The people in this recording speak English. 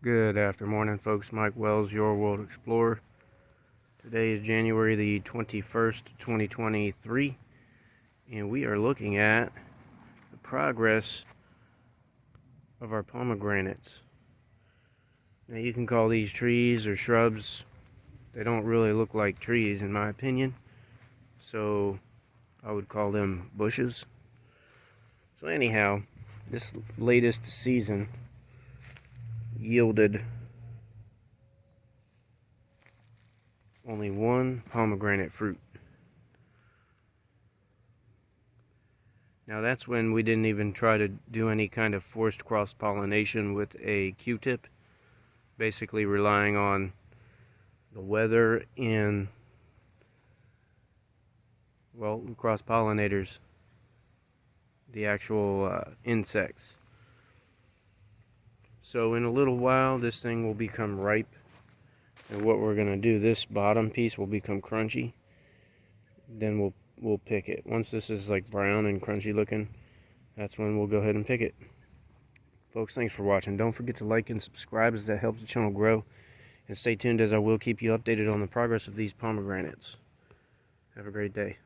Good afternoon, folks. Mike Wells, your World Explorer. Today is January the 21st, 2023, and we are looking at the progress of our pomegranates. Now, you can call these trees or shrubs. They don't really look like trees, in my opinion, so I would call them bushes. So anyhow, this latest season yielded only one pomegranate fruit. Now that's when we didn't even try to do any kind of forced cross-pollination with a Q-tip, basically relying on the weather and, well, cross-pollinators, the actual insects. So in a little while this thing will become ripe, and what we're going to do, this bottom piece will become crunchy. Then we'll pick it. Once this is like brown and crunchy looking, that's when we'll go ahead and pick it. Folks, thanks for watching. Don't forget to like and subscribe, as that helps the channel grow. And stay tuned, as I will keep you updated on the progress of these pomegranates. Have a great day.